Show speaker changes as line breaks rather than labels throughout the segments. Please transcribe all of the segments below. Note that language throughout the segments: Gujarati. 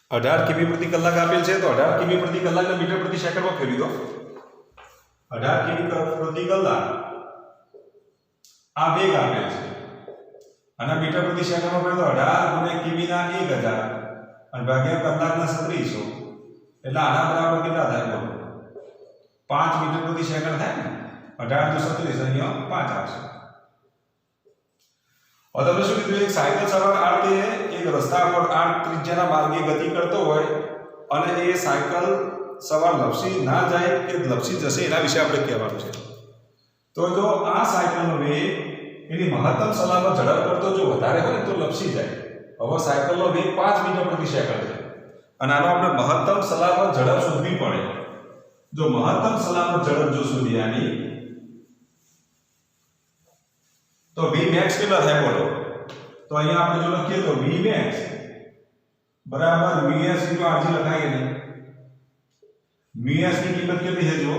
18 કિમી પ્રતિ કલાક આપેલ છે તો 18 કિમી પ્રતિ કલાકને મીટર પ્રતિ સેકન્ડમાં ફેરવી દો. 18 કિમી પ્રતિ કલાક આ વેગ આપેલ છે અને મીટર પ્રતિ સેકન્ડમાં ફેરવી દો. 18 ગુણ્યા કિમીના 1000 અને ભાગ્યા કલાકના 3700 એટલે આના બરાબર કેટલા થાય બોલો? 5 મીટર પ્રતિ સેકન્ડ થાય ને. 18 * 37 અહીંયા 5 આવશે. और तब શું કીધું? એક સાયકલ સવાર આરતે એક રસ્તા પર 8 ત્રિજ્યાના માર્ગે ગતિ કરતો હોય અને એ સાયકલ સવાર લપસી ના જાય કે લપસી જશે એના વિશે આપણે કહેવાનું છે. તો જો આ સાયકલનો વેગ એની મહત્તમ સલામત ઝડપ કરતો જો વધારે હોય તો લપસી જાય. હવે સાયકલનો વેગ 5 મીટર પ્રતિ સેકન્ડ છે અને આનો આપણે મહત્તમ સલામત ઝડપ શોધવી પડે. જો મહત્તમ સલામત ઝડપ જો શોધી આની तो Vmax કેટલા થાય બોલો? તો અહીંયા આપણે જો લખીએ તો Vmax બરાબર Vs * Rg લખાઈએ ને. Vs ની કિંમત કેટલી છે જો?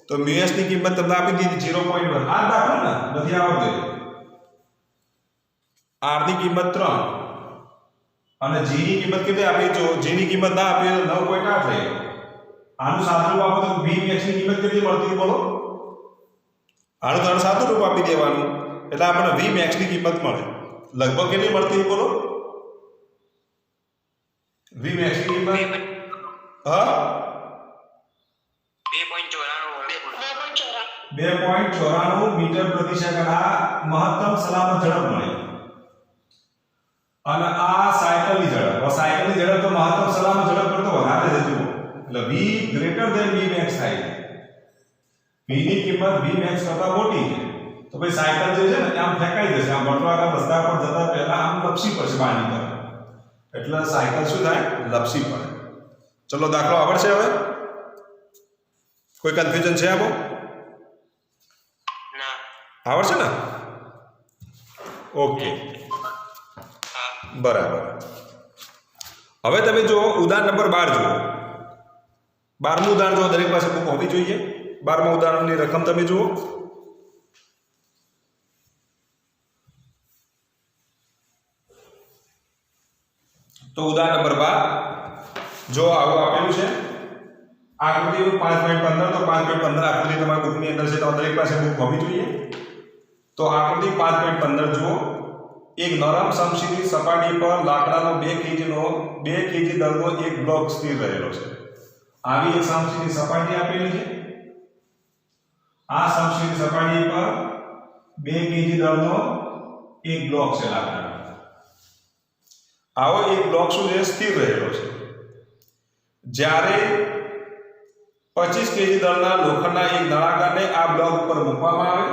તો Vs ની કિંમત તમને આપી દીધી 0.1. આ દાખલો ને નથી આવડતો. R ની કિંમત 3 અને G ની કિંમત કેટલી આપી? જો G ની કિંમત ના આપી તો 9.8 થઈ. આનું સાદું રૂપ આપો તો Vmax ની કિંમત કેટલી મળતી બોલો? આનું તો સાદું રૂપ આપી દેવાનું એટલે આપણને Vmax ની કિંમત મળે. લગભગ કેટલી મળતી બોલો? Vmax ની કિંમત હા 2.94 મીટર પ્રતિ સેકન્ડ આ મહત્તમ સલામત ઝડપ મળે. અને આ સાયકલની ઝડપ. આ સાયકલની ઝડપ તો મહત્તમ સલામત ઝડપ કરતો વધારે છે જુઓ. એટલે V ગ્રેટર ધેન Vmax થાય. V ની કિંમત Vmax કરતા મોટી છે તો ભાઈ સાયકલ જે છે ને આમ ફેંકાઈ જશે. આમ બટવાના રસ્તા પર જતા પહેલા આમ લપસી પડશે બાની તરફ. એટલે સાયકલ શું થાય? લપસી પડે. ચલો દાખલો આવડશે હવે? કોઈ કન્ફ્યુઝન છે આમાં? ના. આવડશે ને? ઓકે. બરાબર. હવે તમે જો ઉદાહરણ નંબર 12 જુઓ. 12મું ઉદાહરણ જો દરેક પાસે બુક હોવી જોઈએ. 12મા ઉદાહરણની રકમ તમે જુઓ. તો ઉદાહરણ નંબર 12 જો આવું આપેલું છે આકૃતિ 5.15 તો 5.15 આકૃતિ તમારી બુકની અંદર છે તો દરેક પાસે બુક હોવી જોઈએ. તો આકૃતિ 5.15 જુઓ. એક નરમ સમશીલી સપાટી પર લાકડાનો 2 kg દળનો એક બ્લોક સ્થિર રહેલો છે. આવી એક સમશીલી સપાટી આપેલી છે. આ સમશીલી સપાટી પર 2 kg દળનો એક બ્લોક છે લાકડાનો. આવો એક બ્લોક શું છે? સ્થિર રહેલો છે. જ્યારે 25 kg દળના લોખંડના એક નળાકારને આ બ્લોક ઉપર મૂકવામાં આવે.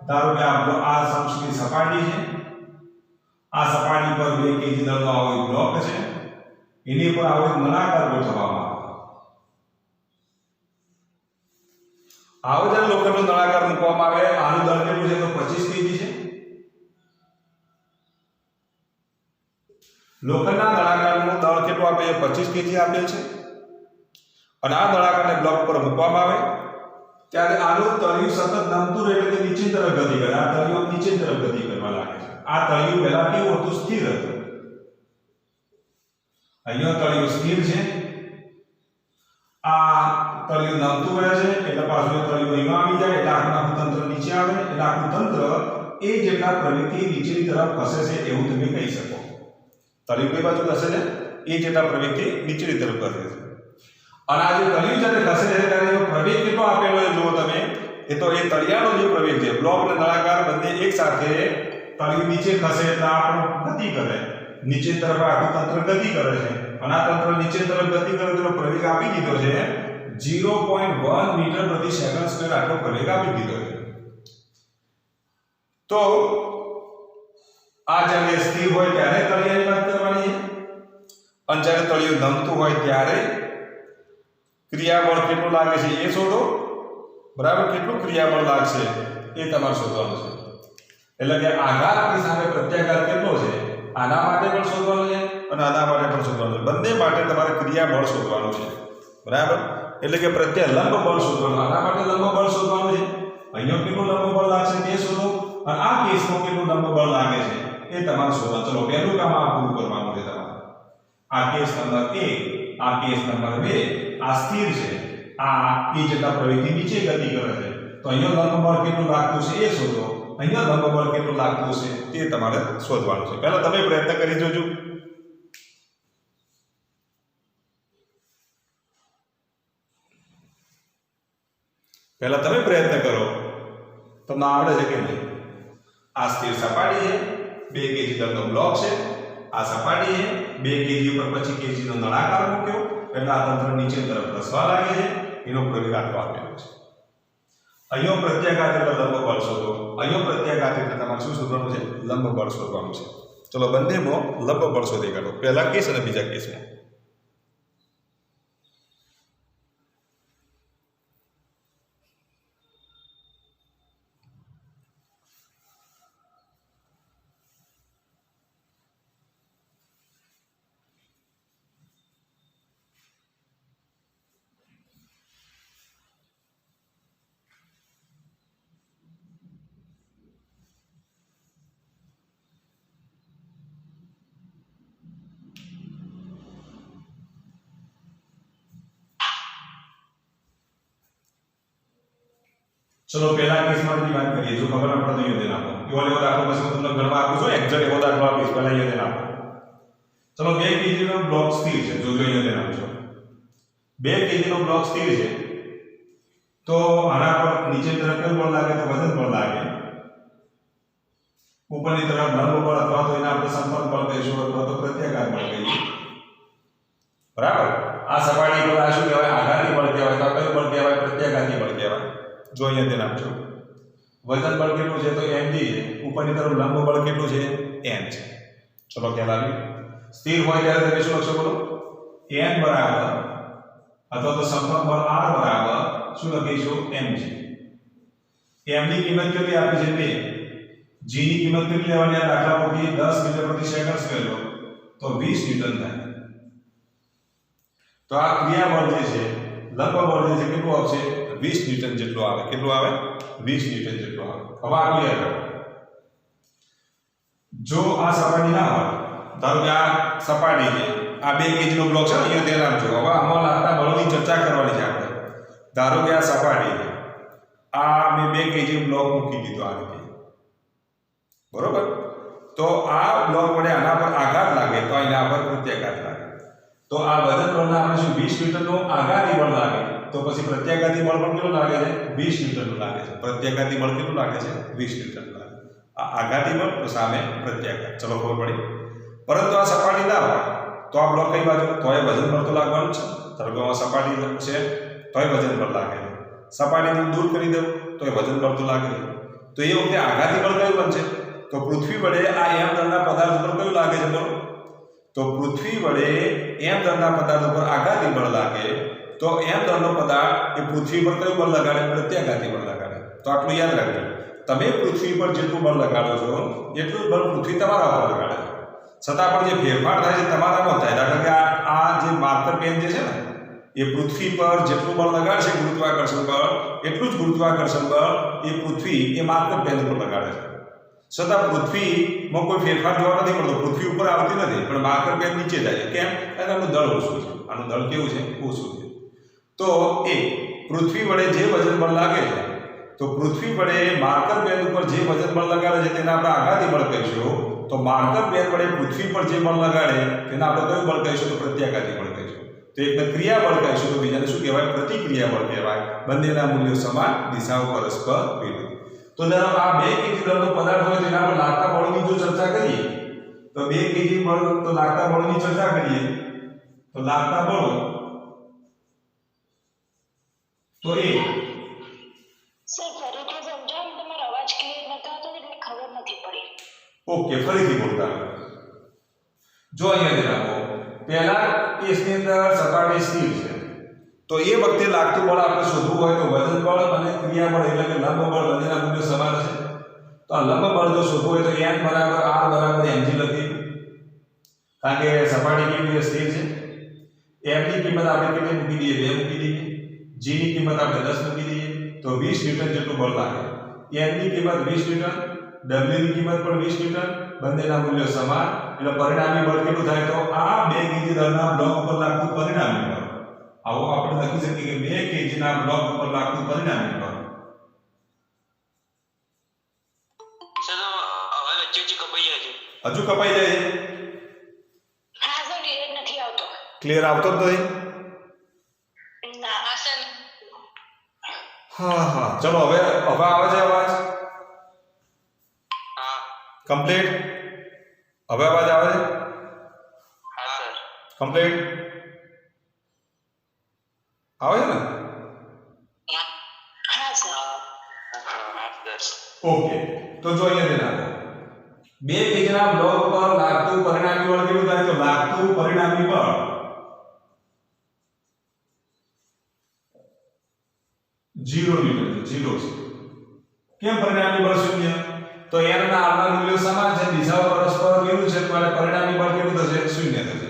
ધારો કે આ સમશીલી સપાટી છે. આ સપાટી પર 2 kg દળનો આવો એક બ્લોક છે. એની પર આવો એક નળાકાર ગોઠવવામાં આવે. આવો જ્યારે લોખંડનો નળાકાર મૂકવામાં આવે આનું દળ કેટલું છે? તો 25 kg છે. લોખંડના નળાકારનું દળ કેટલું આપે છે? 25 kg આપેલ છે. અને આ નળાકારને બ્લોક પર મૂકવામાં આવે ત્યારે આનું તળિયું સતત નમતું રહે એટલે કે નીચે તરફ ગતિ કરે. આ તળિયું નીચે તરફ ગતિ કરવા લાગે છે. આ તળિયું પહેલા કેવું હતું? સ્થિર હતું. અહીંયા તળિયું સ્થિર છે. આ તળિયું નમતું રહે છે એટલે પાછું તળિયું અહીંયા આવી જાય એટલે આખું તંત્ર નીચે આવે એટલે આખું તંત્ર એ જેટલા પ્રવૃત્તિ નીચેની તરફ ખસે છે એવું તમે કહી શકો. તળિયું કઈ બાજુ ખસે છે? એ જેટલા પ્રવૃત્તિ નીચેની તરફ ખસે છે. અને આ જે તળિયું જ્યારે ખસે છે ત્યારે એનો પ્રવેગ કેટલો આપેલો છે જુઓ તમે. એ તો એ તળિયાનો જે પ્રવેગ છે બ્લોક અને નળાકાર બંને એક સાથે તળિયું નીચે ખસે એટલે આપણો ગતિ કરે. નીચે તરફ આખું તંત્ર ગતિ કરે છે અને આ તંત્ર નીચે તરફ ગતિ કરે તેનો પ્રવેગ આપી દીધો છે 0.1 મીટર પ્રતિ સેકન્ડ સ્ક્વેર. આટલો પ્રવેગ આપી દીધો છે. તો આ જ્યારે સ્થિર હોય ત્યારે તળિયાની વાત કરવાની છે અને જ્યારે તળિયું નમતું હોય ત્યારે ક્રિયાબળ કેટલું લાગે છે એ શોધો. બરાબર? કેટલું ક્રિયાબળ લાગશે એ તમારે શોધવાનું છે. એટલે કે આઘાતની સામે પ્રત્યાઘાત કેટલો છે આના માટે પણ શોધવાનું છે અને આના માટે પણ શોધવાનું છે. બંને માટે તમારે ક્રિયા બળ શોધવાનું છે. બરાબર? એટલે કે પ્રત્યય લંબ બળ શોધવાનું. આના માટે લંબ બળ શોધવાનું છે. અહીંયા કેટલું લંબ બળ લાગશે તે શોધો અને આ કેસમાં કેટલું લંબ બળ લાગે છે એ તમારે શોધવાનું. ચલો પહેલું કામ આ પૂરું કરવાનું છે તમારે. આ કેસ નંબર 1, આ કેસ નંબર 2, આ સ્થિર છે. આ એ જેટલા પ્રવેગથી નીચે ગતિ કરે છે. તો અહીંયા લંબ બળ કેટલું લાગતું છે એ શોધો. અહીંયા લંબ બળ કેટલું લાગતું છે તે તમારે શોધવાનું છે. પહેલા તમે પ્રયત્ન કરી જોજો. પહેલા તમે પ્રયત્ન કરો. તમને આવડે છે કે નહીં? આ સ્થિર સપાટી છે, 2 kg દળનો બ્લોક છે. આ સપાટી છે, 2 kg ઉપર 25 kg નો નળાકાર મૂક્યો એટલે આ તંત્ર નીચે તરફ ધસવા લાગે છે. એનો પ્રવેગ આટલો આપેલો છે. અહીંયા પ્રત્યાઘાત એટલે લંબ બળ શોધો. અહીંયા પ્રત્યાઘાત એટલે તમારે શું શોધવાનું છે? લંબ બળ શોધવાનું છે. ચલો બંનેમાં લંબ બળ શોધી કાઢો. પહેલા કેસ અને બીજા કેસમાં. चलो पहला केस में बात करिए जो खबर ना पड़े तो ये देना आपको एवो दाखलो પછી હું તમને ગણવા આપું છું એક્ઝેક્ટ એવો દાખલો આપીશ પહેલા એ દેના આપો ચલો 2 kg નો બ્લોક સ્થિર છે જો જો એ દેના આપજો 2 kg નો બ્લોક સ્થિર છે તો આના પર નીચે તરફ કયું બળ લાગે તો વજન બળ લાગે ઉપરની તરફ લંબ બળ અથવા તો એને આપણે સંપર્ક બળ કહીશું અથવા તો પ્રત્યાઘાત બળ કહીએ બરાબર આ સપાટી પર આ શું કહેવાય આઘાતી બળ કહેવાય તો કયું બળ કહેવાય પ્રત્યાઘાતી બળ કહેવાય जो અહીંયા ધ્યાન આપજો વજન બળ કેટલું છે તો mg છે ઉપરની તરફ લંબ બળ કેટલું છે m છે ચલો ખ્યાલ આવ્યો સ્થિર હોય ત્યારે તમે શું લખશો બોલો n બરાબર અથવા તો સંપર્ક બળ r બરાબર શું લખીશું mg m ની કિંમત કેટલી આપી છે 2 g ની કિંમત કેટલી લેવાની આ દાખલા પરથી 10 મીટર પ્રતિ સેકન્ડ સ્ક્વેર લો તો 20 ન્યૂટન થાય તો આ ક્રિયા બળ જે છે લંબ બળ જે છે કેટલું આવશે 20 ન્યૂટન જેટલું આવે કેટલું આવે 20 ન્યૂટન જેટલું આવે હવે આ ક્લિયર કરો જો આ સપાટી ના હોય ધારો કે આ સપાટી છે આ 2 kg નો બ્લોક છે અહીંયા ધ્યાન આપજો હવે આમાં લાગતા બળોની ચર્ચા કરવાની છે આપણે ધારો કે આ સપાટી છે આ મેં 2 kg બ્લોક મૂકી દીધો આ રીતે બરોબર તો આ બ્લોક વડે આના પર આઘાત લાગે તો એના પર પ્રત્યાઘાત લાગે તો આ વજન બળના આપણે શું 20 ન્યૂટન નો આઘાતી બળ લાગે तो પછી પ્રત્યાઘાતી બળ પણ કેટલું લાગે છે 20 ન્યૂટન નું લાગે છે પ્રત્યાઘાતી બળ કેટલું લાગે છે 20 ન્યૂટન લાગે આ આઘાતી બળ સામે પ્રત્યાઘાત ચલો ખબર પડી પરંતુ આ સપાટી ના હોય તો આ બ્લોક કઈ બાજુ તો એ વજન બળ તો લાગવાનું છે ધારો કે આ સપાટી છે તો એ વજન બળ લાગે સપાટીથી દૂર કરી દો તો એ વજન બળ તો લાગે તો એ વખતે આઘાતી બળ કયું બનશે તો પૃથ્વી વડે આ m દળના પદાર્થ પર કયું લાગે છે બોલો તો પૃથ્વી વડે m દળના પદાર્થ પર આઘાતી બળ લાગે तो m दळનો પદાર્થ એ પૃથ્વી પર કયું બળ લગાડે પ્રત્યાઘાતી બળ લગાડે તો આટલું યાદ રાખજો તમે પૃથ્વી પર જેટલું બળ લગાડો છો એટલું બળ પૃથ્વી તમારા ઉપર લગાડે છતાં પણ જે ફેરફાર થાય છે તમારામાં થાય કારણ કે આ જે માર્કર પેન જે છે ને એ પૃથ્વી પર જેટલું બળ લગાડશે ગુરુત્વાકર્ષણ બળ એટલું જ ગુરુત્વાકર્ષણ બળ એ પૃથ્વી એ માર્કર પેન પર લગાડે છે છતાં પૃથ્વીમાં કોઈ ફેરફાર જોવા નથી મળતો પૃથ્વી ઉપર આવતી નથી પણ માર્કર પેન નીચે જાય કેમ કારણ કે આનું દળ ઓછું છે આનું દળ કેવું છે ઓછું છે तो ए पृथ्वी वडे जे वजन बल लागे तो पृथ्वी वडे मार्कर पेन पर जे वजन बल लगाड़े छे तेने आपणे आघाती बल कहीशुं तो मार्कर पेन वडे पृथ्वी पर जे बल लगाड़े तेने आपणे कयुं बल कहीशुं तो प्रत्याघाती बल कहीशुं तो एकने क्रिया बल कहीशुं तो बीजाने शुं कहेवाय प्रतिक्रिया बल कहेवाय બંનેના મૂલ્યો સમાન દિશાઓ પરસ્પર વિરુદ્ધ તો ધારો આ 2 kg દળનો પદાર્થ હોય તેના પર લાગતા બળની જો ચર્ચા કરીએ તો 2 kg બળ તો લાગતા બળની ચર્ચા કરીએ તો લાગતા બળો तो ए
सर फरीથી સમજાવો તમારો અવાજ ક્લિયર નતો આવતો એટલે ખબર નથી પડી
ઓકે ફરીથી બોલતા જો અહીંયા દેખાવો પહેલા કેસની અંદર સપાટી સ્થિર છે તો એ વખતે લાગતું બળ આપણે શોધવું હોય તો વજન બળ અને ક્રિયા બળ એટલે કે લંબ બળ બંનેના મૂલ્યો સમાન છે તો આ લંબ બળ જો શોધવું હોય તો n બરાબર r બરાબર mg લખી કારણ કે સપાટી કેવી છે સ્થિર છે m ની કિંમત આપણે કેટલી મૂકી દઈએ 2 મૂકી દઈએ g ની કિંમત આપણે 10 મૂકી દઈએ તો 20 ન્યૂટન જેટલું બળ લાગે m ની કિંમત 20 ન્યૂટન w ની કિંમત પણ 20 ન્યૂટન બંનેના મૂલ્યો સમાન એટલે પરિણામી બળ કેટલું થાય તો આ 2 kg દળના બ્લોક ઉપર લાગતું પરિણામી બળ આવો આપણે લખી શકીએ કે 2 kg ના બ્લોક ઉપર લાગતું પરિણામી બળ હજુ કપાઈ જાય છે
હા સર ધીરજ નથી આવતો
ક્લિયર આવતો જ નથી
ના સર
હા ચલો હવે આવે છે અવાજ
હા
કમ્પ્લીટ હવે અવાજ આવે છે
હા સર
કમ્પ્લીટ આવે છે ને
હા સર
હા સર
ઓકે તો જો અહીંયા ધ્યાન આપો 2 kg ના બ્લોક પર લાગતું પરિણામી બળ કેટલું થાય તો લાગતું પરિણામી બળ 0 ન્યૂટન છે 0 છે કેમ પરિણામી બળ શૂન્ય તો n ના r ના મૂલ્યો સમાન છે દિશાઓ પરસ્પર વિરુદ્ધ છે તો પરિણામી બળ કેટલું થશે શૂન્ય થશે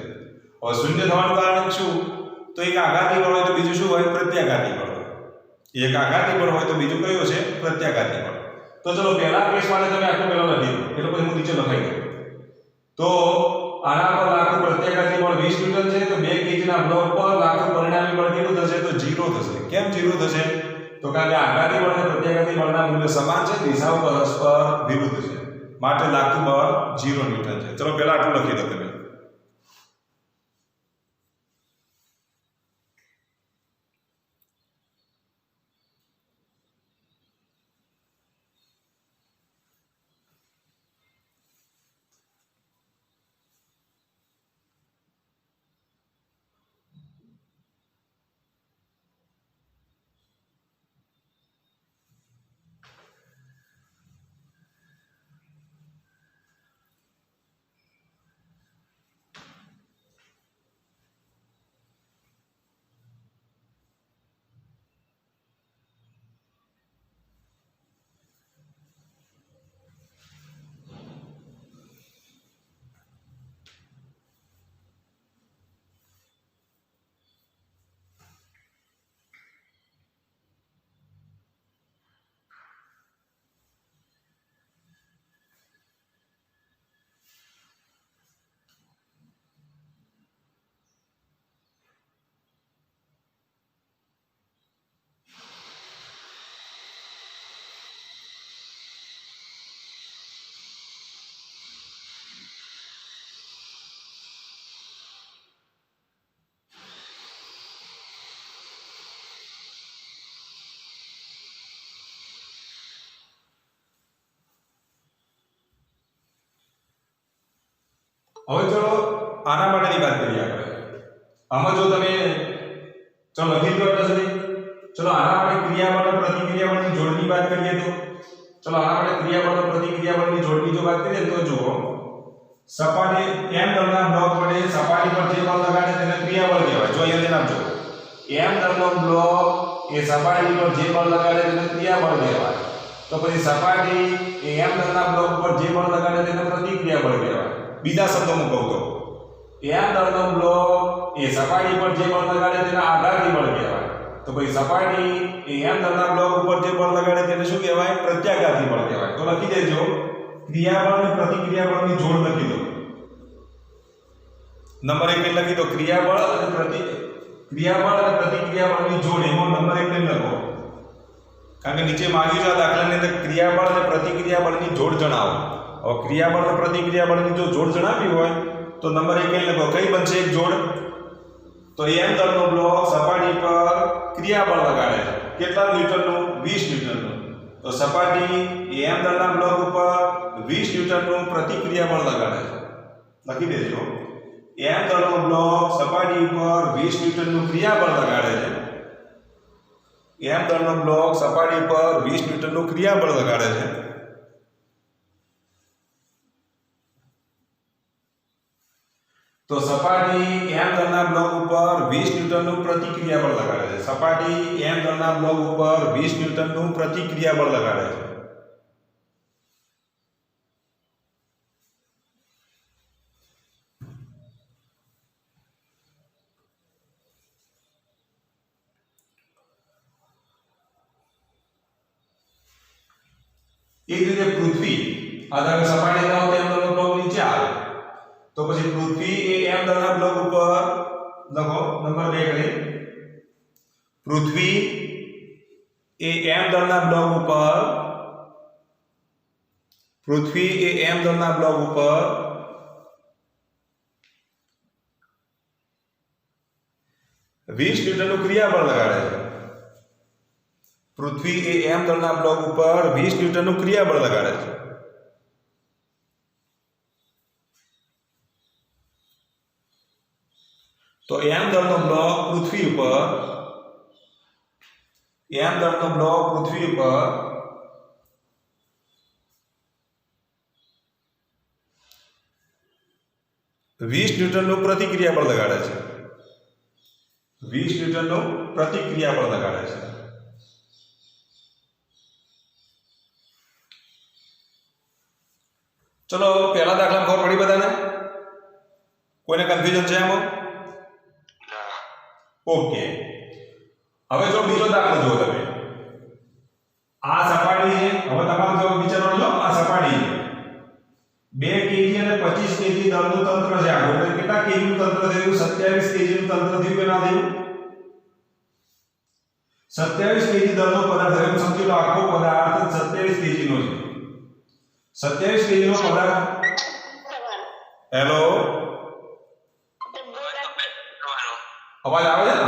હવે શૂન્ય થવાનું કારણ શું તો એક આઘાતી બળ હોય તો બીજું શું હોય પ્રત્યાઘાતી બળ હોય એક આઘાતી બળ હોય તો બીજું કયું છે પ્રત્યાઘાતી બળ તો ચલો પહેલા કેસ માટે તમે આખું પહેલા લખી દો એટલે પછી હું નીચે લખાઈ દઉં તો આના પર લાગતું પ્રત્યાઘાતી બળ 20 ન્યૂટન છે તો 2 kg ના બ્લોક પર લાગતું પરિણામી બળ કેટલું થશે તો 0 થશે કેમ 0 થશે તો કારણ કે આઘાતી બળ અને પ્રત્યાઘાતી બળના મૂલ્યો સમાન છે દિશાઓ પરસ્પર વિરુદ્ધ છે માટે લાગતું બળ 0 ન્યૂટન છે ચલો પહેલા આટલું લખી દો તમે હવે ચલો આના માટેની વાત કરીએ આપણે આમાં જો તમે ચલો લખી દો એટલે સુધી ચલો આના માટે ક્રિયાબળ અને પ્રતિક્રિયાબળની જોડની વાત કરીએ તો ચલો આના માટે ક્રિયાબળ અને પ્રતિક્રિયાબળની જોડની જો વાત કરીએ તો જુઓ સપાટી m દળના બ્લોક વડે સપાટી પર જે બળ લગાડે તેને ક્રિયાબળ કહેવાય જો અહીંયા નામ જો m દળનો બ્લોક એ સપાટી પર જે બળ લગાડે તેને ક્રિયાબળ કહેવાય તો પછી સપાટી એ m દળના બ્લોક પર જે બળ લગાડે તેને પ્રતિક્રિયાબળ કહેવાય બીજા શબ્દોમાં કહું તો m દળનો બ્લોક એ સપાટી પર જે બળ લગાડે તેને આઘાતી બળ કહેવાય તો પછી સપાટી એ m દળના બ્લોક ઉપર જે બળ લગાડે તેને શું કહેવાય પ્રત્યાઘાતી બળ કહેવાય તો લખી દેજો ક્રિયાબળ અને પ્રતિક્રિયાબળની જોડ લખી દો નંબર 1 લખી દો ક્રિયાબળ અને પ્રતિક્રિયાબળની જોડ એમાં નંબર 1 લખો કારણ કે નીચે માંગ્યું છે આ દાખલાની અંદર ક્રિયાબળ અને પ્રતિક્રિયાબળની જોડ જણાવો હવે ક્રિયાબળ અને પ્રતિક્રિયાબળની જો જોડ જણાવી હોય તો નંબર 1 લખો કઈ બનશે એક જોડ તો m દળનો બ્લોક સપાટી પર ક્રિયાબળ લગાડે છે કેટલા ન્યૂટનનું 20 ન્યૂટનનું તો સપાટી m દળના બ્લોક ઉપર 20 ન્યૂટનનું પ્રતિક્રિયાબળ લગાડે છે લખી દેજો m દળનો બ્લોક સપાટી પર 20 ન્યૂટનનું ક્રિયાબળ લગાડે છે m દળનો બ્લોક સપાટી પર 20 ન્યૂટનનું ક્રિયાબળ લગાડે છે તો સપાટી m દળના બ્લોક ઉપર 20 ન્યૂટનનું પ્રતિક્રિયાબળ લગાડે છે સપાટી m દળના બ્લોક ઉપર 20 ન્યૂટનનું પ્રતિક્રિયાબળ લગાડે છે એ જ રીતે પૃથ્વી આ ધારો કે સપાટી ના હોય તો m દળનો બ્લોક નીચે આવે તો પછી પૃથ્વી એ m દળના બ્લોક ઉપર લખો નંબર 2 કરી પૃથ્વી એ m દળના બ્લોક ઉપર પૃથ્વી એ m દળના બ્લોક ઉપર 20 ન્યૂટનનું ક્રિયાબળ લગાડે છે પૃથ્વી એ m દળના બ્લોક ઉપર 20 ન્યૂટનનું ક્રિયાબળ લગાડે છે તો m દળનો બ્લોક પૃથ્વી ઉપર m દળનો બ્લોક પૃથ્વી ઉપર 20 ન્યૂટનનું પ્રતિક્રિયાબળ લગાડે છે 20 ન્યૂટનનું પ્રતિક્રિયાબળ લગાડે છે ચલો પહેલા દાખલા ખબર પડી બધાને કોઈને કન્ફ્યુઝન છે આમાં ઓકે હવે જો બીજો દાખલો જુઓ તમે આ સપાટી છે હવે તમારે જો વિચારવાનું જો આ સપાટી છે 2 કેજી અને 25 કેજી દળનું તંત્ર છે આ એટલે કેટલા કેજી નું તંત્ર થયું 27 કેજી નું તંત્ર થયું કે ના થયું 27 કેજી દળનો પદાર્થ થયો સમજી લો આખો પદાર્થ 27 કેજી નો છે 27 કેજી નો પદાર્થ હેલો અવાજ આવે છે ને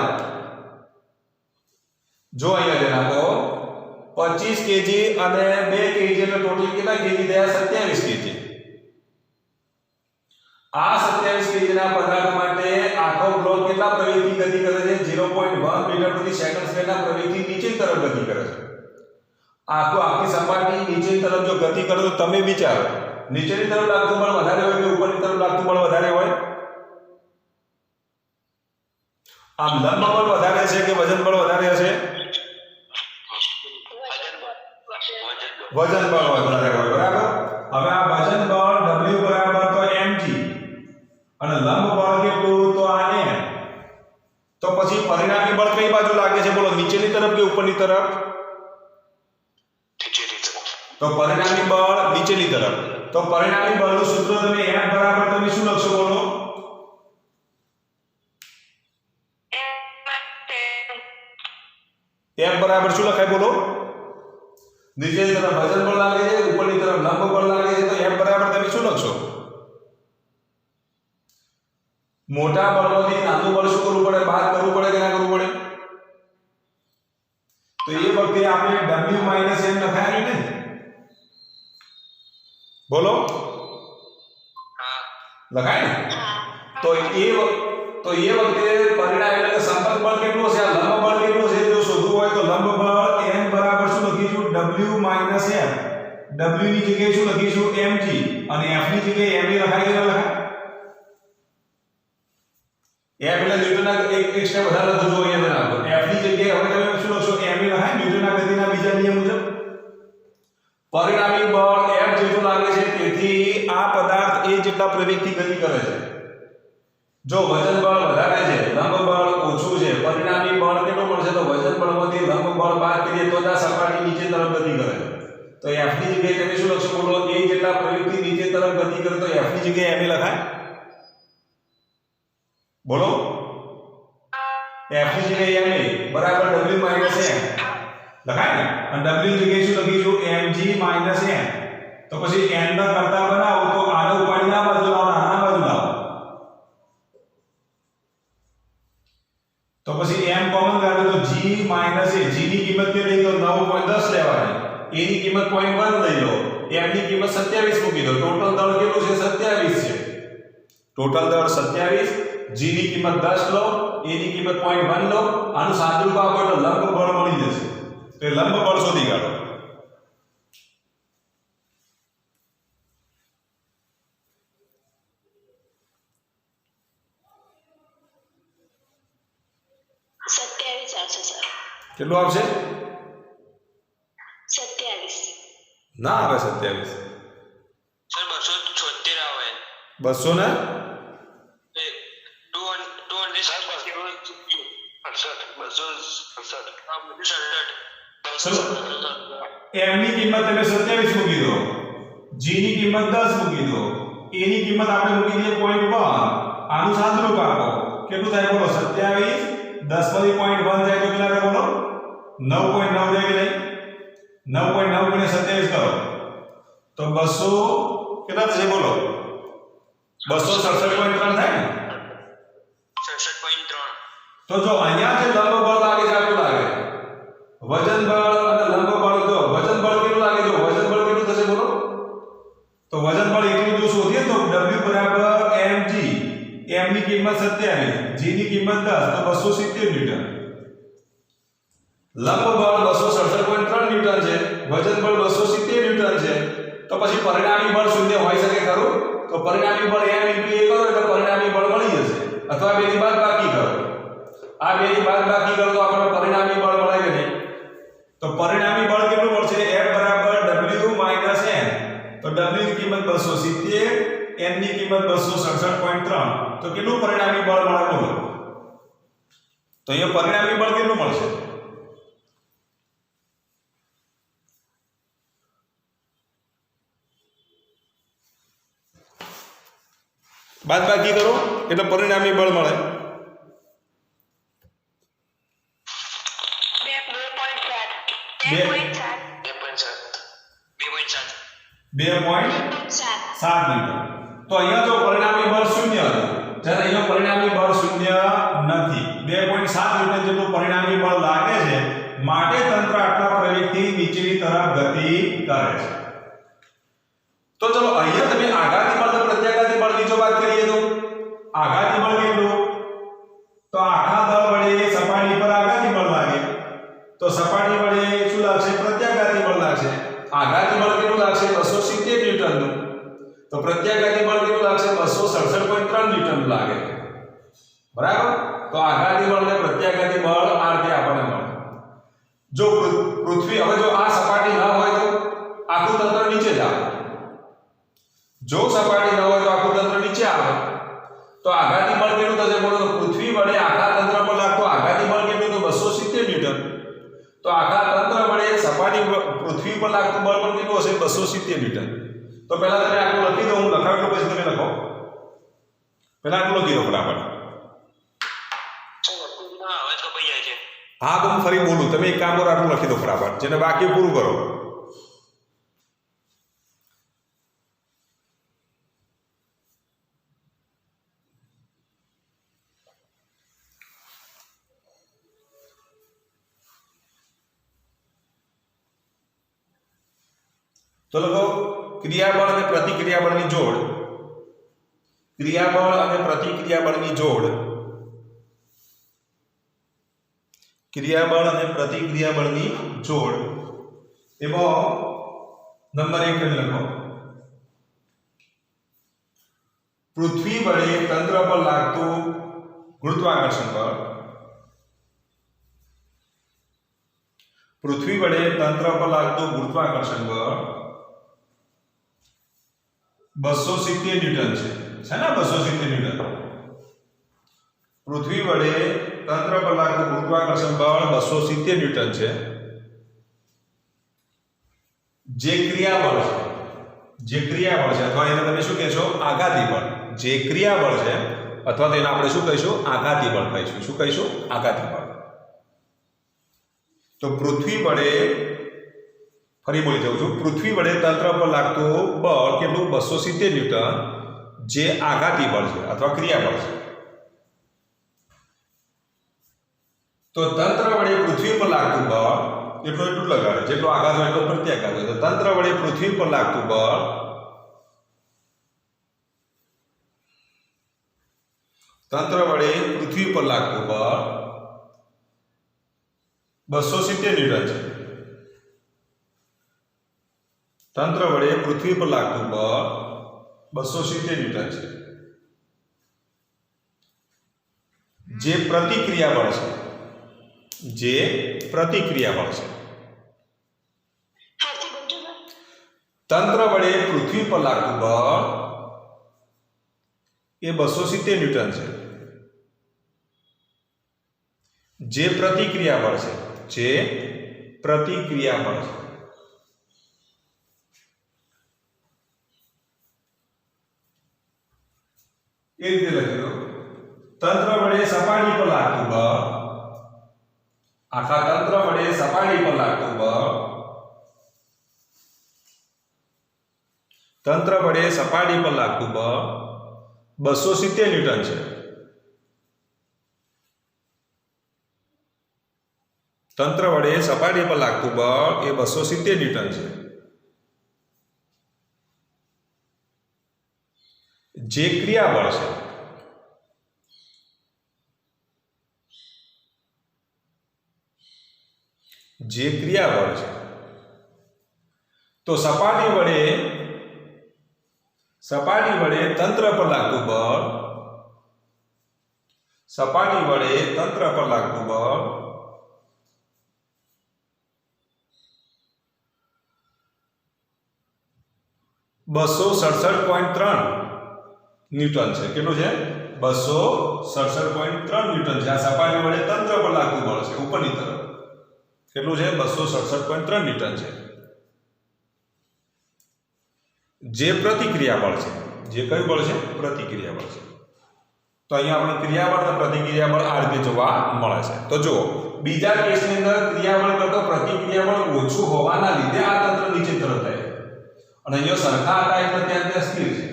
જો અહીંયા જે નાખો 25 કેજી અને 2 કેજી એટલે ટોટલ કેટલા કેજી થયા 27 કેજી આ 27 કેજી ના પદાર્થ માટે આખો બ્લોક કેટલા પ્રવેગથી ગતિ કરે છે 0.1 મીટર પ્રતિ સેકન્ડ સ્ક્વેરના પ્રવેગથી નીચેની તરફ ગતિ કરે છે આખી સપાટી નીચેની તરફ જો ગતિ કરે તો તમે વિચારો નીચેની તરફ લાગતું બળ વધારે હોય કે ઉપરની તરફ લાગતું બળ વધારે હોય આમ લંબ બળ વધારે છે કે વજન બળ વધારે હશે વજન બળ વધારે હોય બરાબર હવે આ વજન બળ W બરાબર તો mg અને લંબ બળ કેટલું તો આ m તો પછી પરિણામી બળ કઈ બાજુ લાગે છે બોલો નીચેની તરફ કે ઉપરની તરફ તો પરિણામી બળ નીચેની તરફ તો પરિણામી બળનું સૂત્ર તમે F બરાબર તમે શું લખશો બોલો F બરાબર શું લખાય બોલો નીચેની તરફ વજન બળ લાગે છે ઉપરની તરફ લંબ બળ લાગે છે તો F બરાબર તમે શું લખશો મોટા બળમાંથી નાનું બળ શું કરવું પડે બાદ કરવું પડે કે ના કરવું પડે તો એ વખતે આપણે W - m લખાયું ને બોલો
હા
લખાય ને તો એ વખતે પરિણામ એટલે કે સંપર્ક બળ કેટલું છે આ લંબ બળ કેટલું છે જો શોધવું હોય તો લંબ બળ n બરાબર શું લખીશું W - m W ની જગ્યાએ શું લખીશું mg અને f ની જગ્યાએ ma લખાય કે ના લખાય f એટલે ન્યૂટનના એક સ્ટેપ વધારે લખજો અહીંયા નાખો f ની જગ્યાએ હવે તમે શું લખશો ma લખાય ન્યૂટનના ગતિના બીજા નિયમ મુજબ પરિણામી બળ f જેટલું લાગે છે તેથી આ પદાર્થ a જેટલા પ્રવેગથી ગતિ કરે છે જો વજન બળ વધારે છે લંબ બળ ઓછું છે પરિણામી બળ કેટલું મળશે તો વજન બળમાંથી લંબ બળ બાદ કરીએ તો જ આ સપાટી નીચે તરફ ગતિ કરે તો f ની જગ્યાએ તમે શું લખશો બોલો a જેટલા પ્રવેગથી નીચે તરફ ગતિ કરે તો f ની જગ્યાએ ma લખાય બોલો f ની જગ્યાએ ma બરાબર W - m લખાય ને અને W ની જગ્યાએ શું લખીશું mg - m તો પછી n ના કરતા બનાવો તો આને ઉપાડીને આ બાજુ લાવો આના બાજુ લાવો તો પછી m કોમન કાઢો તો g - a g ની કિંમત કે લઈ લો 9.10 લેવાની a ની કિંમત 0.1 લઈ લો m ની કિંમત 27 મૂકી દો ટોટલ દળ કેટલું છે 27 છે ટોટલ દળ 27 g ની કિંમત 10 લો a ની કિંમત 0.1 લો આનું સાદુરૂપ આપો એટલે લંબ બળ મળી જશે તો એ લંબ બળ શોધી કાઢો કેટલું આવશે
27
ના આવે 27
સર 276 આવે
200 ને
268 268 268
ચલો m ની કિંમત તમે 27 મૂકી દો, g ની કિંમત 10 મૂકી દો, a ની કિંમત આપણે મૂકી દઈએ 0.1. આનું સાદુરૂપ આપો, કેટલું થાય બોલો? 27 10 માંથી 0.1 જાય તો કેટલા થાય બોલો? 9.9 રહે કે નહીં? 9.9 ગુણ્યા 27 કરો તો 200 કેટલા થશે બોલો? 267.3 થાય ને?
67.3.
તો જો અહીંયા જે લંબ બળ લાગે છે આટલું લાગે, વજન બળ અને લંબ બળ, જો વજન બળ કેટલું લાગે, જો વજન બળ કેટલું થશે બોલો? તો વજન બળ એટલું જો શોધીએ તો W બરાબર mg, m ની કિંમત 27, g ની કિંમત 10 તો 270 ન્યૂટન. લંબ બળ 267.3 ન્યૂટન છે, વજન બળ 270 ન્યૂટન છે, તો પછી પરિણામી બળ શૂન્ય હોઈ શકે ખરું? તો પરિણામી બળ m * a કરો એટલે પરિણામી બળ મળી જશે, અથવા બેની બાદબાકી કરો, આ બેની બાદબાકી કરો તો આપણને પરિણામી બળ મળે કે નહીં? તો પરિણામી બળ કેટલું મળશે? F બરાબર W માઈનસ m. તો W ની કિંમત 270, m ની કિંમત 267.3, તો કેટલું પરિણામી બળ મળે બોલો? તો અહીંયા પરિણામી બળ કેટલું મળશે? બાદબાકી કરો એટલે પરિણામી બળ મળે 2.7 ન્યૂટન. તો અહીંયા જો પરિણામી બળ શૂન્ય હતું, જ્યારે અહીંયા પરિણામી બળ શૂન્ય નથી, 2.7 ન્યૂટન જેટલું પરિણામી બળ લાગે છે, માટે તંત્ર આટલા પ્રવેગથી નીચેની તરફ ગતિ કરે છે. તો ચલો અહીંયા તમે આઘાતી બળ અને પ્રત્યાઘાતી બળની જો વાત કરીએ તો આઘાતી બળ કેટલું? તો આખા દળ વડે સપાટી પર આઘાતી બળ લાગે, તો સપાટી વડે શું લાગશે? પ્રત્યાઘાતી બળ લાગશે. આઘાતી બળ કેટલું લાગશે? 270 ન્યૂટન નું. તો પ્રત્યાઘાતી બળ કેટલું લાગશે? 267.3 ન્યૂટન લાગે. બરાબર? તો આઘાતી બળ અને પ્રત્યાઘાતી બળ આ રીતે આપણને મળે. જો પૃથ્વી, હવે જો આ સપાટી ન હોય તો આખું તંત્ર નીચે જ આવે. જો સપાટી ન હોય તો આખું તંત્ર નીચે આવે. તો આઘાતી બળ કેટલું થશે બોલો? તો પૃથ્વી વડે આખા તંત્ર પર લાગતું આઘાતી બળ કેટલું? તો 270 ન્યૂટન. તો આખા તંત્ર વડે સપાટી પૃથ્વી પર લાગતું બળ પણ કેટલું હશે? 270 ન્યૂટન. તો પહેલા તમે આટલું લખી દો, હું લખાવ્યું પછી તમે લખો. પહેલા આટલું લખી દો બરાબર.
હવે તો ભાઈ છે.
હા તો હું ફરી બોલું, તમે એક કામ કરો, આટલું લખી દો બરાબર, જેને બાકી પૂરું કરો. તો લખો ક્રિયાબળ અને પ્રતિક્રિયાબળની જોડ, ક્રિયાબળ અને પ્રતિક્રિયાબળની જોડ, ક્રિયાબળ અને પ્રતિક્રિયાબળની જોડ, એમાં નંબર 1 કરી લખો. પૃથ્વી વડે તંત્ર પર લાગતું ગુરુત્વાકર્ષણ બળ, પૃથ્વી વડે તંત્ર પર લાગતું ગુરુત્વાકર્ષણ બળ 270 ન્યૂટન છે. શેના 270 ન્યૂટન? પૃથ્વી વડે તંત્ર પર લાગતું ગુરુત્વાકર્ષણ બળ 270 ન્યૂટન છે. જે ક્રિયાબળ છે, જે ક્રિયાબળ છે, અથવા એને તમે શું કહેશો? આઘાતી બળ. જે ક્રિયાબળ છે અથવા તો એને આપણે શું કહીશું? આઘાતી બળ કહીશું. શું કહીશું? આઘાતી બળ. તો પૃથ્વી વડે, ફરી બોલી જાઉં છું, પૃથ્વી વડે તંત્ર પર લાગતું બળ કેટલું? 270 ન્યૂટન, જે આઘાતી બળ છે અથવા ક્રિયાબળ છે. તો તંત્ર વડે પૃથ્વી પર લાગતું બળ એટલું લગાડે, જેટલો આઘાત હોય એટલો પ્રત્યાઘાત હોય. તો તંત્ર વડે પૃથ્વી પર લાગતું બળ તંત્ર વડે પૃથ્વી પર લાગતું બળ 270 ન્યૂટન છે. તંત્ર વડે પૃથ્વી પર લાગતું બળ 270 ન્યૂટન છે. જે પ્રતિક્રિયા બળ છે, જે પ્રતિક્રિયા બળ છે, તંત્ર વડે પૃથ્વી પર લાગતું બળ એ 270 ન્યૂટન છે. જે પ્રતિક્રિયા બળ છે, જે પ્રતિક્રિયા બળ છે. એ રીતે લખી દો. તંત્ર વડે સપાટી પર લાગતું બળ, આખા તંત્ર વડે સપાટી પર લાગતું બળ, તંત્ર વડે સપાટી પર લાગતું બળ 270 ન્યૂટન છે. તંત્ર વડે સપાટી પર લાગતું બળ એ 270 ન્યૂટન છે. જે ક્રિયાબળ છે તો સપાટી વડે તંત્ર પર લાગતું બળ, સપાટી વડે તંત્ર પર લાગતું બળ $267.3 ન્યૂટન છે. કેટલું છે? 267.3 ન્યૂટન છે. આ સપાટી વડે તંત્ર પર લાગતું બળ છે ઉપરની તરફ. કેટલું છે? 267.3 ન્યૂટન છે. જે પ્રતિક્રિયા બળ છે, જે કયું બળ છે? પ્રતિક્રિયા બળ છે. તો અહીંયા આપણે ક્રિયાબળ અને પ્રતિક્રિયા બળ આ રીતે જોવા મળે છે. તો જુઓ, બીજા કેસની અંદર ક્રિયાબળ કરતા પ્રતિક્રિયા બળ ઓછું હોવાના લીધે આ તંત્ર નીચે તરફ થાય અને અહીંયા સરખા હતા એટલે ત્યાં સ્થિર છે.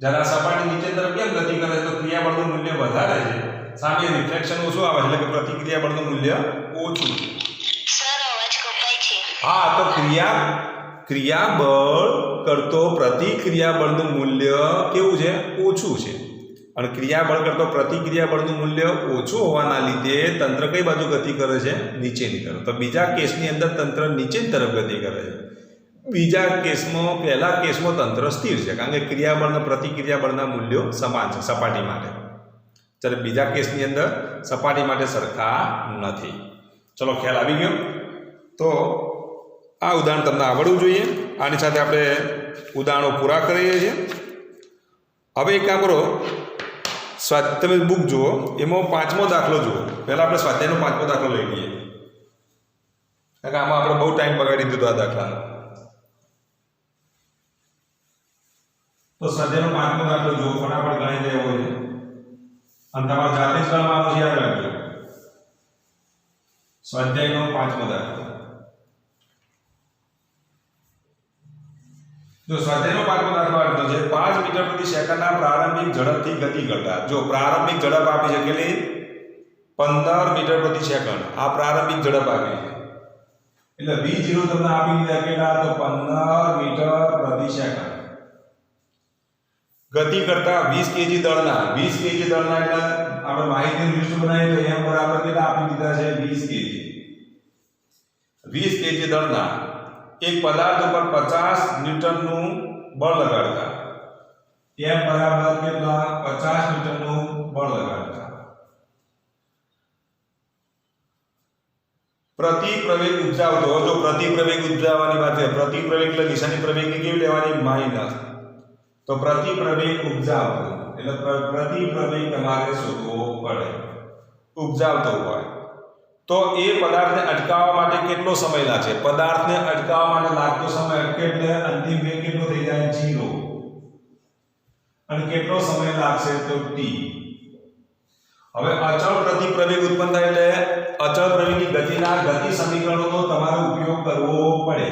જ્યારે આ સપાટી નીચે તરફ કેમ ગતિ કરે છે? તો ક્રિયાબળનું મૂલ્ય વધારે છે, સામે રિફ્લેક્શન ઓછું આવે એટલે કે પ્રતિક્રિયા બળનું મૂલ્ય ઓછું છે.
સર અવાજ કપાય છે.
હા, તો ક્રિયાબળ કરતો પ્રતિક્રિયા બળનું મૂલ્ય કેવું છે? ઓછું છે. અને ક્રિયાબળ કરતો પ્રતિક્રિયા બળનું મૂલ્ય ઓછું હોવાના લીધે તંત્ર કઈ બાજુ ગતિ કરે છે? નીચેની તરફ. તો બીજા કેસની અંદર તંત્ર નીચેની તરફ ગતિ કરે છે. બીજા કેસમાં, પહેલા કેસમાં તંત્ર સ્થિર છે કારણ કે ક્રિયાબળ અને પ્રતિક્રિયા બળના મૂલ્યો સમાન છે સપાટી માટે. જ્યારે બીજા કેસની અંદર સપાટી માટે સરખા નથી. ચલો, ખ્યાલ આવી ગયો? તો આ ઉદાહરણ તમને આવડવું જોઈએ. આની સાથે આપણે ઉદાહરણો પૂરા કરીએ છીએ. હવે એક કામ કરો, તમે બુક જુઓ, એમાં 5મો દાખલો જુઓ. પહેલાં આપણે સ્વાધ્યાયનો 5મો દાખલો લઈ લઈએ કારણ કે આમાં આપણે બહુ ટાઈમ બગાડી દીધો આ દાખલાનો. તો સ્વાધ્યાયનો 5મો દાખલો જુઓ, ફટાફટ ગણી દેવો છે અને તમારે જાતે જ ગણવાનો છે, યાદ રાખજો. સ્વાધ્યાયનો 5મો દાખલો. જો સ્વાધ્યાયનો 5મો દાખલો આપેલો છે, 5 મીટર પ્રતિ સેકન્ડના પ્રારંભિક ઝડપથી ગતિ કરતા. જો પ્રારંભિક ઝડપ આપી છે કેટલી? 15 મીટર પ્રતિ સેકન્ડ. આ પ્રારંભિક ઝડપ આપી છે એટલે v0 તમને આપી દીધા કેટલા? તો 15 મીટર પ્રતિ સેકન્ડ. ગતિ કરતા 20 kg દળના, 20 kg દળના એટલે આપણે માહિતીનું લિસ્ટ બનાવીએ તો m બરાબર કેટલા આપી દીધા છે? 20 kg. 20 kg દળના એક પદાર્થ ઉપર 50 ન્યૂટનનું બળ લગાડતા. m બરાબર કેટલા? 50 ન્યૂટનનું બળ લગાડતા. પ્રતિપ્રવેગ ઉપજાવતો. જો પ્રતિપ્રવેગ ઉપજાવવાની વાત છે, પ્રતિપ્રવેગ એટલે નિશાની પ્રવેગની કેવી લેવાની? માઈનસ. તો પ્રતિપ્રવેગ ઉપજાવતો એટલે પ્રતિપ્રવેગ તમારે શોધવો પડે. ઉપજાવતો હોય તો એ પદાર્થને અટકાવવા માટે કેટલો સમય લાગશે? પદાર્થને અટકાવવા માટે લાગતો સમય એટલે અંતિમ વેગ કેટલો થઈ જાય? 0. અને કેટલો સમય લાગશે? તો t. હવે અચળ પ્રતિપ્રવેગ ઉત્પન્ન થાય એટલે અચળ પ્રવેગની ગતિના ગતિ સમીકરણોનો તમારે ઉપયોગ કરવો પડે.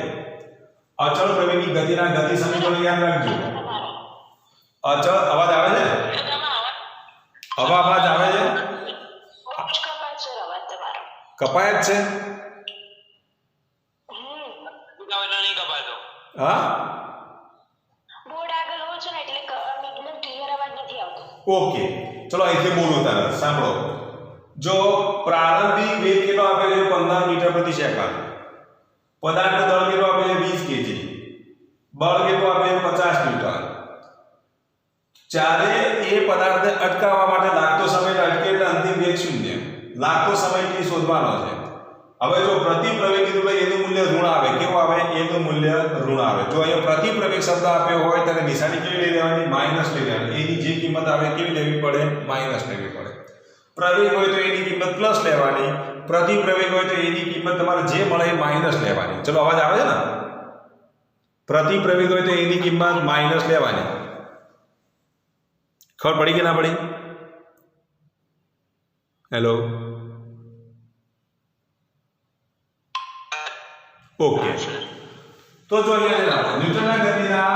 અચળ પ્રવેગની ગતિના ગતિ સમીકરણો યાદ રાખજો. અચળ અવાજ આવે છે? અવાજ આવે છે? કપાય જ છે? હા,
બોર્ડ આગળ હોય છે ને એટલે એકદમ ક્લિયર અવાજ નથી આવતો.
ઓકે, ચલો અહીંથી બોલું તારે સાંભળો. જો પ્રારંભિક વેગ કેટલો આપે છે? 15 મીટર પ્રતિ સેકન્ડ. પદાર્થનો દળ કેટલો આપે છે? 20 kg. બળ કેટલો આપે છે? 50 ન્યૂટન. જ્યારે એ પદાર્થને અટકાવવા માટે લાગતો સમય અટકે એટલે અંતિમ વેગ 0. લાગતો સમય t શોધવાનો છે. હવે જો પ્રતિપ્રવેગ કીધું એટલે એનું મૂલ્ય ઋણ આવે. કેવું આવે? એનું મૂલ્ય ઋણ આવે. જો અહીંયા પ્રતિપ્રવેગ શબ્દ આપ્યો હોય ત્યારે નિશાની કેવી લઈ લેવાની? માઈનસ લઈ લેવાની. એની જે કિંમત આવે કેવી લેવી પડે? માઈનસ લેવી પડે. પ્રવેગ હોય તો એની કિંમત પ્લસ લેવાની પ્રતિ પ્રવેગ હોય તો એની કિંમત તમારે જે મળે એ માઇનસ લેવાની. ચલો અવાજ આવે છે ને? પ્રતિ પ્રવેગ હોય તો એની કિંમત માઇનસ લેવાની. ખબર પડી કે ના પડી? Hello, okay. તો જો અહીંયા ન્યૂટનના ગતિના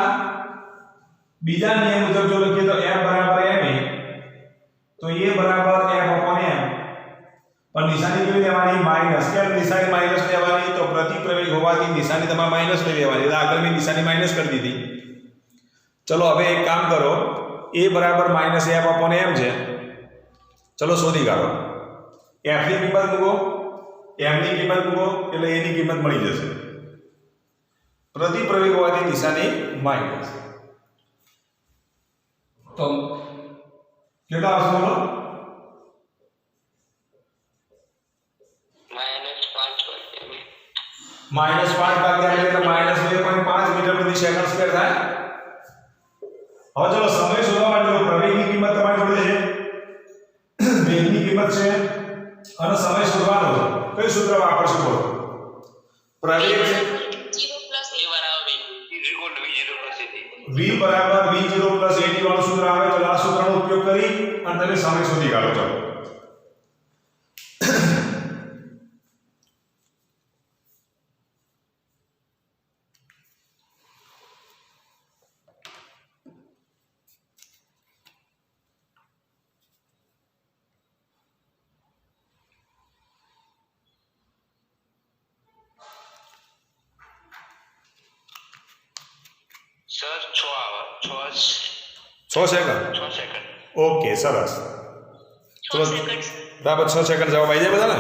બીજા નિયમ મુજબ જો લખીએ તો F બરાબર ma, તો a બરાબર F upon m, પણ નિશાની કેવી લેવાની? માઈનસ. કેમ નિશાની માઈનસ લેવાની? તો પ્રતિ પ્રવેગ હોવાથી નિશાની તમારે માઈનસ લઈ લેવાની. એટલે આગળ મેં નિશાની માઈનસ કરી દીધી. ચલો હવે એક કામ કરો, a બરાબર માઈનસ F upon m છે. ચલો શોધી કાઢો. f ની કિંમત મૂકો, m ની કિંમત મૂકો, એટલે a ની કિંમત મળી જશે. પ્રતિ પ્રવેગ હોવાથી નિશાની માઈનસ. તો કેટલા આવશે બોલો? -5 ભાગ્યા એટલે -2.5 મીટર પ્રતિ સેકન્ડ સ્ક્વેર થાય. હવે ચલો સમય શોધવા માટે પ્રવેગની કિંમત તમારી જોડે છે, વેગની કિંમત છે અને સમય શોધવાનો છે. કયું સૂત્ર વાપરશું બોલો? પ્રવેગ છે v બરાબર v0 પ્લસ at વાળું સૂત્ર આવે. તો આ સૂત્રનો ઉપયોગ કરી અને તમે સમય શોધી કાઢો. ચાલો
સર
6 સેકન્ડ.
6 સેકન્ડ.
ઓકે, સરસ. ચલો બરાબર 6 સેકન્ડ જવાબ આવી જાય બધાને?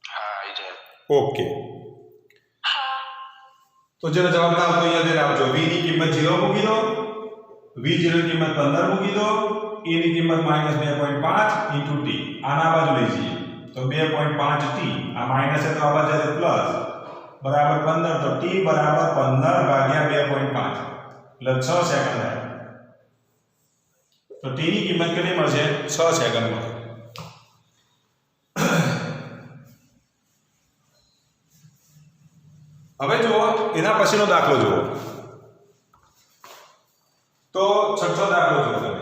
હા આવી જાય.
ઓકે. તો જેનો જવાબ ના આવતો અહીંયા જઈને આપજો. v ની કિંમત 0 મૂકી દો, v0 ની કિંમત 15 મૂકી દો, a ની કિંમત -2.5 * t. આના બાજુ લઈ જઈએ તો 2.5 t, આ માઈનસ છે તો આ બાજુ જશે પ્લસ, બરાબર 15. તો t બરાબર 15 ભાગ્યા 2.5 એટલે 6 સેકન્ડ થાય. તો t ની કિંમત કેટલી મળશે? 6 સેકન્ડ મળે. હવે જુઓ એના પછીનો દાખલો જુઓ. તો છઠ્ઠો દાખલો જુઓ તમે.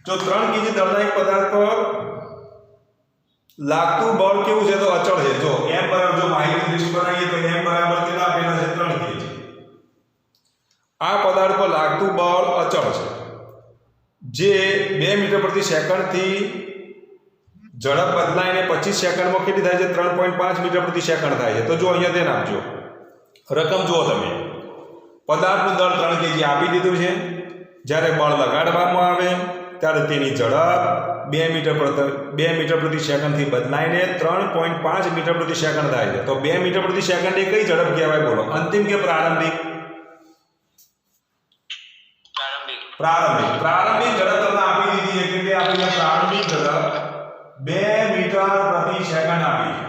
જો 3 kg દળના એક પદાર્થ પર લાગતું બળ કેવું છે? તો અચળ છે. જો m બરાબર, જો માહિતી લિસ્ટ બનાવીએ તો m બરાબર કેટલા આપેલા છે? 3 kg. આ પદાર્થ પર લાગતું બળ અચળ છે, જે 2 મીટર પ્રતિ સેકન્ડ થી ઝડપ બદલાઈને 25 સેકન્ડમાં કેટલી થાય છે? 3.5 મીટર પ્રતિ સેકન્ડ થાય છે. તો જો અહીંયા ધ્યાન આપજો, રકમ જુઓ તમે. પદાર્થનું દળ 3 kg આપી દીધું છે. જ્યારે બળ લગાડવામાં આવે ત્યારે તેની ઝડપ 2 મીટર પ્રતિ સેકન્ડથી બદલાઈને 3.5 મીટર પ્રતિ સેકન્ડ થાય છે. તો 2 મીટર પ્રતિ સેકન્ડ એ કઈ ઝડપ કહેવાય બોલો? અંતિમ કે પ્રારંભિક? પ્રારંભિક ઝડપ તમને આપી દીધી છે. કેટલી આપી છે? પ્રારંભિક ઝડપ 2 મીટર પ્રતિ સેકન્ડ આપી છે.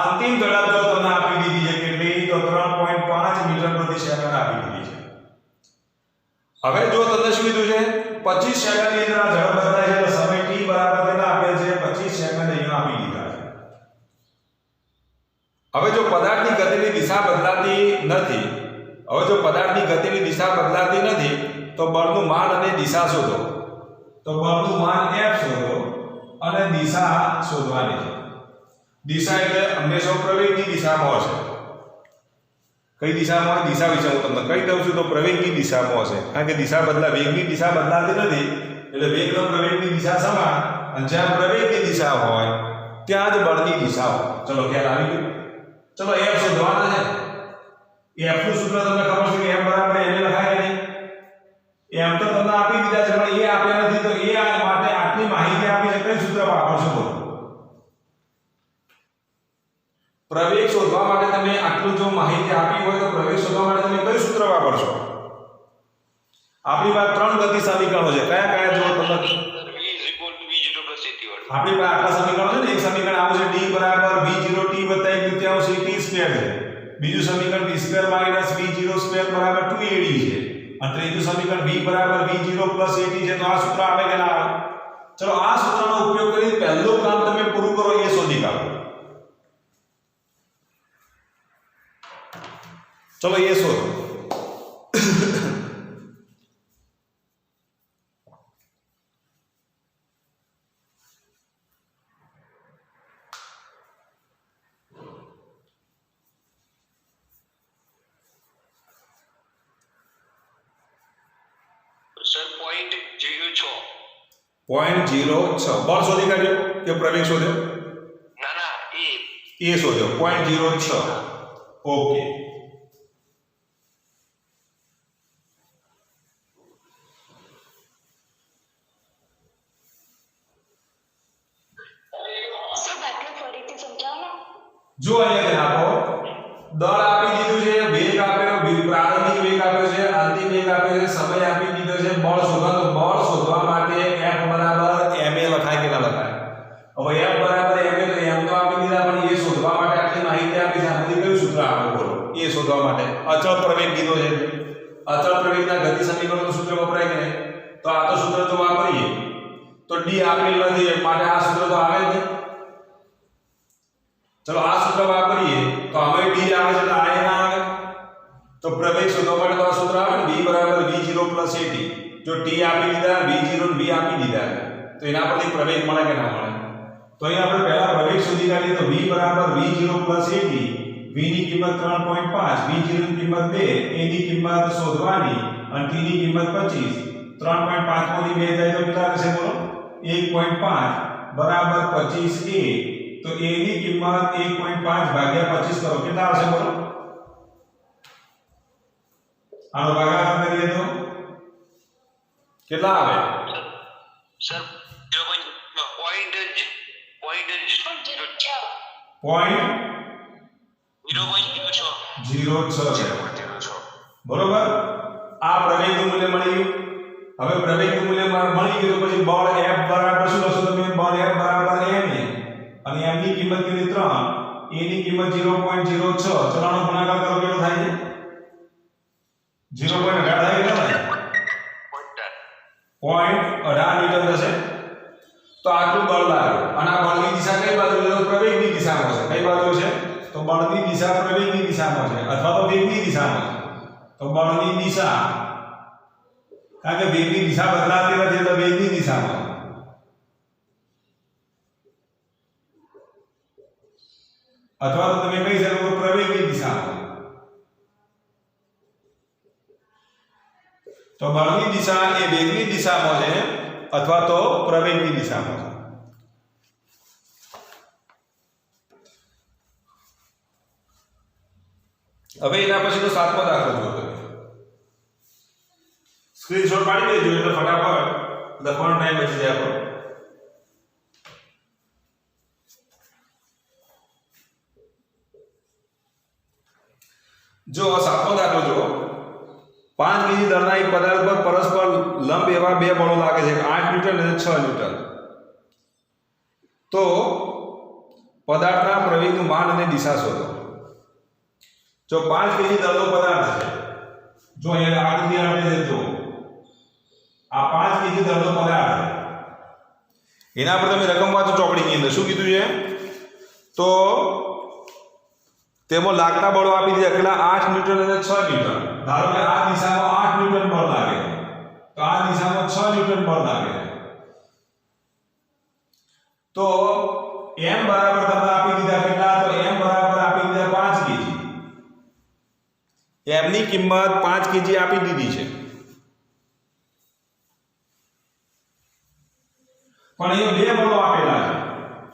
અંતિમ ઝડપ જો તમને આપી દીધી છે કેટલી? તો 3.5 મીટર પ્રતિ સેકન્ડ આપી દીધી છે. હવે જો તમને શું કીધું છે? 25 સેકન્ડની અંદર આ ઝડપ બદલાય છે. તો સમય t બરાબર કેટલા આપેલ છે? 25 સેકન્ડ અહીંયા આપી દીધા છે. હવે જો પદાર્થની ગતિની દિશા બદલાતી નથી, તો બળનું માન અને દિશા શોધો. તો બળનું માન F શોધો અને દિશા શોધવાની છે. દિશા એટલે હંમેશા પ્રવેગની દિશામાં હશે. કઈ દિશામાં? દિશા વિશે હું તમને કહી દઉં છું. તો પ્રવેગની દિશામાં હશે, કારણ કે વેગની દિશા બદલાતી નથી. એટલે વેગનો પ્રવેગની દિશા સમાન, અને જ્યાં પ્રવેગની દિશા હોય ત્યાં જ બળની દિશા હોય. ચલો ખ્યાલ આવી ગયો? ચલો F શોધવાના છે. F નું સૂત્ર તમને ખબર છે કે M બરાબર L લખાય કે નહીં? M તો તમને આપી દીધા છે, પણ એ આપ્યા નથી. તો એ માટે આટલી માહિતી આપી છે, કઈ સૂત્ર વાપરશો બોલો? પ્રવેગ શોધવા માટે તમે આટલું જો માહિતી આપી હોય તો પ્રવેગ શોધવા માટે તમે કયું સૂત્ર વાપરશો? આપણી પાસે 3 ગતિ સમીકરણો છે. કયા કયા જો તમને? આપણી પાસે આટલા સમીકરણો છે ને. એક સમીકરણ આવું છે d બરાબર v0t + 1/2 t સ્ક્વેર છે. બીજું સમીકરણ v2 - v02 બરાબર 2ad છે. અને ત્રીજું સમીકરણ v બરાબર v0 + at છે. તો આ સૂત્ર આવે કે ના આવે? ચલો આ સૂત્રનો ઉપયોગ કરી પહેલું કામ તમે પૂરું કરો એ શોધી કાઢો. ચલો એ શોધો.
સર 0.06
0.06 બળ શોધી કાઢ્યો કે પ્રવેગ શોધ્યો?
ના
એ શોધ્યો 0.06. ઓકે.
સર દાખલો ફરીથી સમજાવો.
જો અહીંયા આપો દળ આપી દીધું છે, વેગ આપ્યો, પ્રારંભિક વેગ આપ્યો છે, અંતિમ વેગ આપ્યો છે, સમય આપી દીધો છે, બળ શોધવા. તો બળ શોધવા માટે F બરાબર ma લખાય કે ના લખાય? હવે F બરાબર ma તો m તો આપી દીધા, પણ એ શોધવા માટે આટલી માહિતી આપી છે. આમાંથી કયું સૂત્ર આપણે બોલો એ શોધવા માટે? અચળ પ્રવેગ કીધો છે. અચળ પ્રવેગના ગતિ સમીકરણનું સૂત્ર વપરાય કે નહીં? તો આ તો સૂત્ર તો વાપરીએ તો d આપેલ નથી માટે આ સૂત્ર તો આવે જ નહીં. ચલો આ સૂત્ર વાપરીએ તો અમે d આવે છે તો આ ના આવે. તો પ્રવેગ શોધવા માટે તો આ સૂત્ર આવે ને, v બરાબર v0 + at. જો t આપી દીધા, v0 ને v આપી દીધા, તો એના પરથી પ્રવેગ મળે કે ના મળે? તો અહીં આપણે પહેલા પ્રવેગ શોધી કાઢીએ. તો v બરાબર v0 + at. v ની કિંમત 3.5, v0 ની કિંમત 2, a ની કિંમત શોધવાની અને t ની કિંમત 25. 3.5 માંથી 2 જાય તો કેટલા થશે બોલો? 1.5 બરાબર 25a. તો a ની કિંમત 1.5 ભાગ્યા 25 કરો, કેટલા આવશે બોલો? આનો ભાગાકાર કરીએ તો કેટલા આવે?
સર
0.06 બરોબર. આ પ્રવેગનું મૂલ્ય મળી ગયું. હવે પ્રવેગનું મૂલ્ય મળી ગયું તો પછી બળ F બરાબર શું લખશો તમે? બળ F બરાબર ma અને m ની કિંમત કેટલી? 3, a ની કિંમત 0.06. ચલાનો ગુણાકાર કરો કેટલો થાય છે? 0.18 થાય કેટલો થાય? 0.18 ન્યૂટન થશે. તો આટલું બળ લાગ્યું અને આ બળની દિશા કઈ બાજુ છે? તો પ્રવેગની દિશામાં છે. કઈ બાજુ છે? તો બળની દિશા પ્રવેગની દિશામાં છે અથવા તો વેગની દિશામાં છે. તો બળની દિશા, કારણ કે વેગની દિશા બદલાતી નથી એટલે વેગની દિશામાં. અથવા તો તમે કહી શકો પ્રવેગની દિશામાં. તો બળની દિશા એ વેગની દિશામાં છે અથવા તો પ્રવેગની દિશામાં છે. હવે એના પછીનો 7મો દાખલો જુઓ તમે. સ્ક્રીનશોટ પાડી દેજો એટલે ફટાફટ લખવાનો ટાઈમ બચી જાય આપણો. જો 7મો દાખલો જુઓ. 5 કેજી દળના એક પદાર્થ પર પરસ્પર લંબ એવા બે બળો લાગે છે, 8 ન્યૂટન અને 6 ન્યૂટન. તો પદાર્થના પ્રવેગનું માન અને દિશા શોધો. જો 5 કેજી દળનો પદાર્થ છે, જો અહીંયા આકૃતિ આપેલી છે, જો આ 5 કેજી દળનો પદાર્થ છે, એના પર તમે રકમ વાંચો ચોકડીની અંદર. શું કીધું છે? તો તેમાં લાગતા બળો આપી દીધા કેટલા? 8 ન્યૂટન અને 6 ન્યૂટન. ધારો કે આ દિશામાં 8 ન્યૂટન બળ લાગે છે, તો આ દિશામાં 6 ન્યૂટન બળ લાગે છે. તો m બરાબર તમને આપી દીધા કેટલા? તો m બરાબર આપી દીધા 5 કેજી. m ની કિંમત 5 કેજી આપી દીધી છે. પણ એ બે બળો આપેલા છે.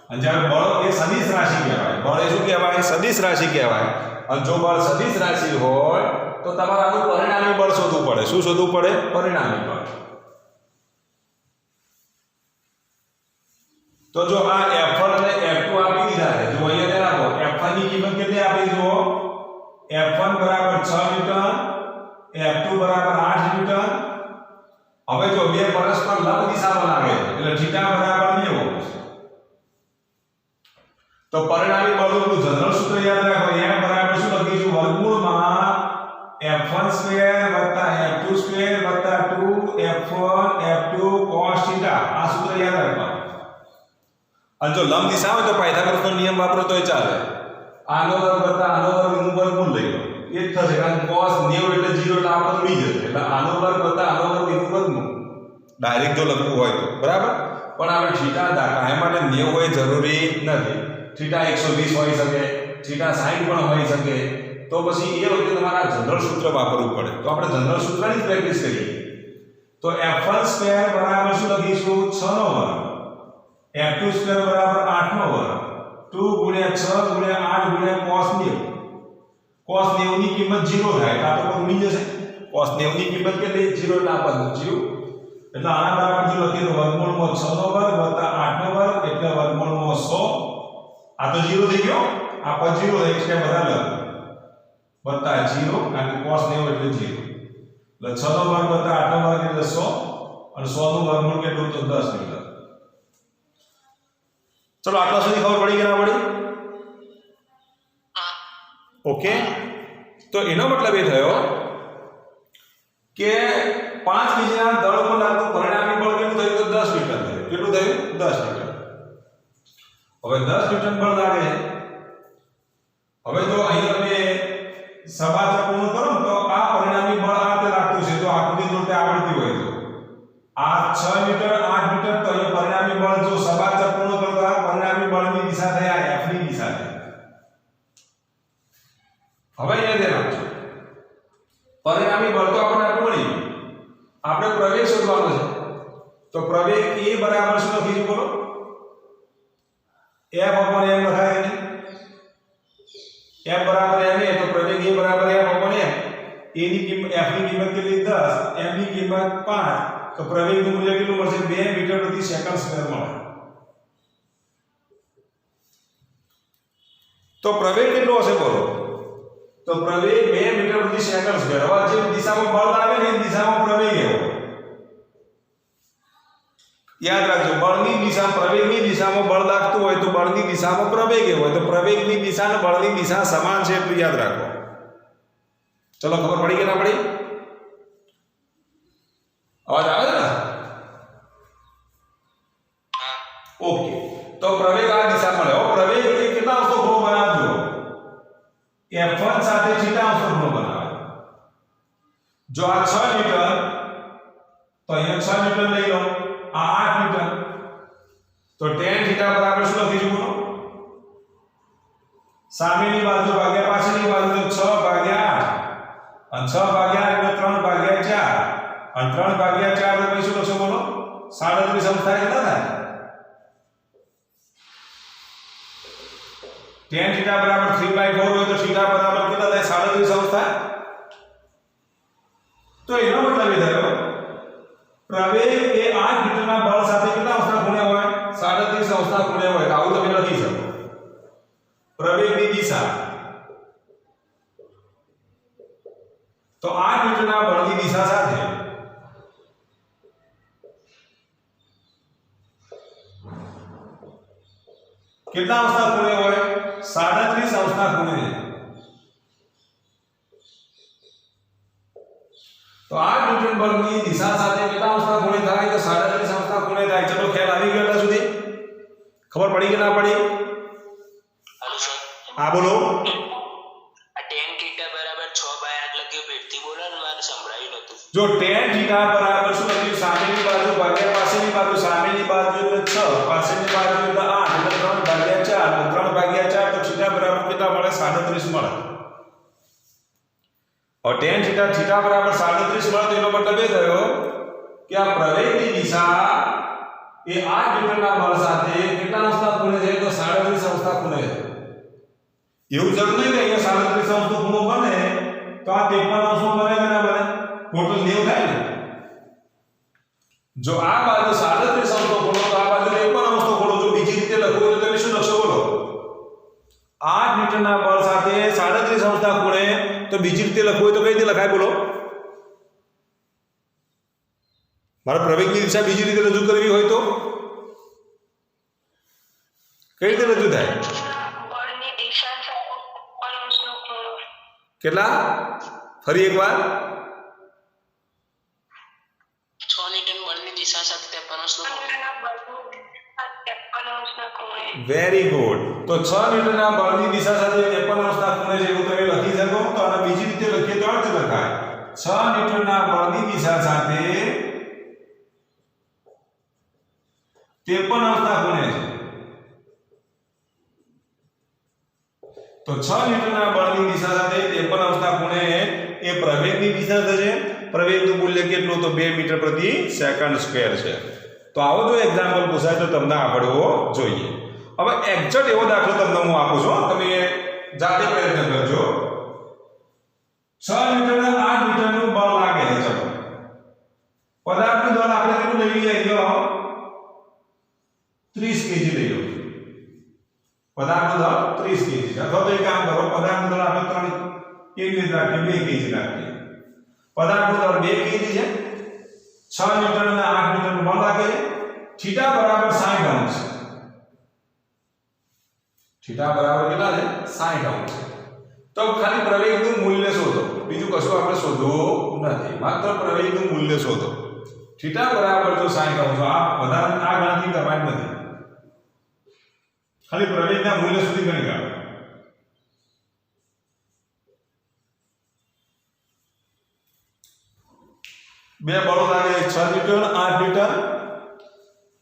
અને જ્યારે બળ એ સદિશ રાશિ કહેવાય. બળ એ શું કહેવાય? સદિશ રાશિ કહેવાય. અને જો બળ સદિશ રાશિ હોય તો તમારે આનું પરિણામી બળ શોધવું પડે. શું શોધવું પડે? પરિણામી બળ. તો જો આ F1 અને F2 આપી દીધા છે. જો અહીંયા જરા F1 ની કિંમત કેટલી આપી? જુઓ F1 બરાબર 6 ન્યૂટન, F2 બરાબર 8 ન્યૂટન. હવે જો બે પરસ્પર લંબ દિશામાં લાગે એટલે θ બરાબર 90. તો પરિણામી બળનું જનરલ સૂત્ર યાદ રાખો. m બરાબર શું લખીશું? વર્ગમૂળમાં f1 સ્ક્વેર વત્તા f2 સ્ક્વેર વત્તા 2f1 f2 cos થીટા આ સૂત્ર યાદ રાખવાનું અને જો લંબ દિશા હોય તો પાયથાગોરસનો નિયમ વાપરો તોય ચાલે આનો વર્ગ વત્તા આનો વર્ગ એનું વર્ગમૂળ લઈ લો એ જ થશે કારણ cos 90 એટલે 0 એટલે આ પદ ઉડી જશે એટલે આનો વર્ગ વત્તા આનો વર્ગ એનું વર્ગમૂળ ડાયરેક્ટ જો લખવું હોય તો બરાબર પણ આપણે થીટા કાયમ માટે 90 હોય જરૂરી નથી થીટા 120 હોઈ શકે થીટા 60 પણ હોઈ શકે તો પછી એ વખતે તમારે જનરલ સૂત્ર વાપરવું પડે તો આપણે જનરલ સૂત્રની જ પ્રેક્ટિસ કરીએ તો f1 સ્ક્વેર બરાબર શું લખીશું 6 નો વર્ગ f2 સ્ક્વેર બરાબર 8 નો વર્ગ 2 ગુણ્યા 6 ગુણ્યા 8 ગુણ્યા cos 90 cos 90 ની કિંમત 0 થાય એટલે આ તો પદ ઉડી જશે cos 90 ની કિંમત કેટલી 0 એટલે આ પદ 0 એટલે આના બરાબર જો લખીએ તો વર્ગમૂળમાં 6 નો વર્ગ વત્તા 8 નો વર્ગ એટલે વર્ગમૂળમાં 100 આ તો 0 થઈ ગયો આ પદ 0 થઈ એટલે બધા લખ વત્તા 0 કારણ કે cos 90 એટલે 0 એટલે 6 નો વર્ગ વત્તા 8 નો વર્ગ એટલે 100 અને 100 નું વર્ગમૂળ કેટલું તો 10 મીટર ચલો આટલા સુધી ખબર પડી કે ના પડી ઓકે તો એનો મતલબ એ થયો કે 5 કેજીના દળ ઉપર લાગતું પરિણામી બળ કેટલું થયું તો 10 ન્યૂટન થયું કેટલું થયું 10 ન્યૂટન હવે 10 ન્યૂટન બળ લાગે હવે જો અહીંયા તમે સબાચા પૂર્ણ કરો ને તો આ પરિણામી બળ આ રીતે લાગતું છે તો આકૃતિ દોરતે આવડતી હોય તો આ 6 ન્યૂટન 8 ન્યૂટન તો અહીંયા પરિણામી બળ જો સબાચા પૂર્ણ કરો તો આ પરિણામી બળની દિશા થઈ આ f ની દિશા થઈ હવે અહીંયા ધ્યાન રાખજો પરિણામી બળ તો આપણને મળી આપણે પ્રવેગ શોધવાનો છે તો પ્રવેગ a બરાબર શું લખીશું બોલો f upon m લખાય ને f બરાબર m છે તો પ્રવેગ a બરાબર f upon m a ની કિંમત f ની કિંમત કેટલી 10 m ની કિંમત 5 તો પ્રવેગનું મૂલ્ય કેટલું મળશે 2 મીટર પ્રતિ સેકન્ડ સ્ક્વેર મળે તો પ્રવેગ કેટલો હશે બોલો તો પ્રવેગ 2 મીટર પ્રતિ સેકન્ડ સ્ક્વેર હવે જે દિશામાં બળ લાગે ને એ દિશામાં પ્રવેગ એવો યાદ રાખજો બળની દિશા પ્રવેગની દિશામાં બળ લાગતું હોય તો બળની દિશામાં પ્રવેગ એવો હોય તો પ્રવેગની દિશા અને બળની દિશા સમાન છે એટલું યાદ રાખો ચલો ખબર પડી કે ના પડી અવાજ આવે છે ને ઓકે તો પ્રવેગ આ દિશા મળે હવે પ્રવેગ એ કેટલા અંશનો ખૂણો બનાવજો f1 સાથે θ અંશનો ખૂણો બનાવે જો આ 6 ન્યૂટન તો અહીંયા 6 ન્યૂટન લઈ લો આ 8 ન્યૂટન તો tan θ બરાબર શું લખીશું બોલો સામેની બાજુ ભાગ્યા પાછળની બાજુ તો 6 ભાગ્યા 8 અને 6 ભાગ્યા 8 એટલે 3 ભાગ્યા 4 અને 3 ભાગ્યા 4 એટલે પછી શું લખશો બોલો 37 અંશ થાય કેટલા થાય tan θ બરાબર 3/4 હોય તો θ બરાબર કેટલા થાય 37 અંશ થાય તો એનો મતલબ એ થયો પ્રવેગ એ 8 મીટરના બળ સાથે કેટલા અંશના ખૂણે હોય 37 અંશના ખૂણે હોય તો આવું તમે લખી શકો પ્રવેગની દિશા તો 8 મીટરના બળની દિશા સાથે કેટલા અંશના ખૂણે હોય 37 અંશના ખૂણે તો 8 ન્યૂટન બળની દિશા સાથે કેટલા અંશના ખૂણે થાય તો 37 અંશના ખૂણે થાય ચલો ખ્યાલ આવી ગયો ત્યાં સુધી ખબર પડી કે ના પડી હા બોલો
આ tan θ બરાબર 6/8 લખ્યું ભેટથી બોલો ને મારે સંભળાયું નતું
જો tan θ બરાબર શું લખ્યું સામેની બાજુ ભાગ્યા પાછળની બાજુ સામેની બાજુ એટલે 6 પાછળની બાજુ એટલે 8 એટલે 3 ભાગ્યા 4 તો 3 ભાગ્યા 4 તો θ બરાબર કેટલા મળે 37 મળે और tan θ બરાબર 37 મળે તો એનો મતલબ એ થયો કે આ પ્રવેગની દિશા એ 8 ન્યૂટનના બળ સાથે કેટલા અંશના ખૂણે છે તો 37 અંશના ખૂણે છે એવું જરૂર નહીં કે અહીંયા 37 અંશનો ખૂણો બને તો આ 53 અંશનો બને કે ના બને ટોટલ 90 થાય ને જો આ બાજુ 37 અંશનો ખૂણો તો આ બાજુ 53 અંશનો ખૂણો જો બીજી રીતે લખવું તો તમે શું લખશો બોલો 8 ન્યૂટનના બળ સાથે 37 અંશના ખૂણે તો બીજી રીતે લખવું હોય તો કઈ રીતે લખાય બોલો મારે પ્રવેગની દિશા બીજી રીતે રજૂ કરવી હોય તો કઈ રીતે રજૂ થાય
બળની દિશા સાથે અંશનો ખૂણો
કેટલા ફરી એકવાર
6 ન્યૂટન બળની દિશા સાથે 53
વેરી ગુડ. તો 6 ન્યૂટનના બળની દિશા સાથે 53 ખૂણે છે એવું તમે લખી શકો. તો આને બીજી રીતે લખીએ તો આ રીતે લખાય 6 ન્યૂટનના બળની દિશા સાથે 53 ખૂણે છે. તો 6 ન્યૂટનના બળની દિશા સાથે 53 ખૂણે એ પ્રવેગની દિશા થશે. પ્રવેગનું મૂલ્ય કેટલું? તો 2 મીટર પ્રતિ સેકન્ડ સ્ક્વેર છે. તો આવો જો એક્ઝામ્પલ પૂછાય તો તમને આવડવો જોઈએ. હવે એક્ઝેક્ટ એવો દાખલો તમને હું આપું છું, તમે જાતે પ્રયત્ન કરજો. 6 ન્યૂટનના 8 મીટરનું બળ લાગે છે. ચલો પદાર્થનું દળ આપણે કેટલું લઈ લઈએ? અહીંયા 30 કેજી લઈ લો. પદાર્થનું દળ 30 કેજી છે. અથવા તો એક કામ કરો, પદાર્થનું દળ આપણે 3 કેજી રાખીએ, 2 કેજી રાખીએ. પદાર્થનું દળ 2 કેજી છે. 6 ન્યૂટન અને 8 ન્યૂટન બળ લાગે છે. થીટા બરાબર 60 અંશ છે. થીટા બરાબર કેટલા છે? 60 અંશ છે. તો ખાલી પ્રવેગનું મૂલ્ય શોધો, બીજું કશું આપણે શોધવું નથી, માત્ર પ્રવેગનું મૂલ્ય શોધો. થીટા બરાબર જો 60 અંશ, આ વધારે આ ગણતરી કરવાની નથી, ખાલી પ્રવેગના મૂલ્ય સુધી ગણી કાઢો. બે બળો લાગે 6 ન્યૂટન 8 ન્યૂટન.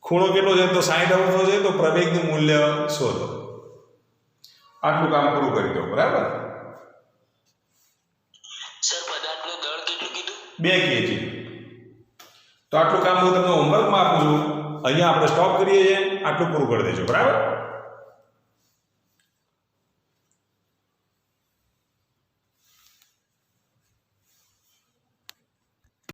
ખૂણો કેટલો છે? તો 60 અંશનો છે. તો પ્રવેગનું મૂલ્ય શોધો. આટલું કામ પૂરું કરી દો. બરાબર?
સર પદાર્થનું દળ કેટલું કીધું?
2 કેજી. તો આટલું કામ હું તમને હોમવર્કમાં આપું છું. અહીંયા આપણે સ્ટોપ કરીએ છીએ. આટલું પૂરું કરી દેજો. બરાબર?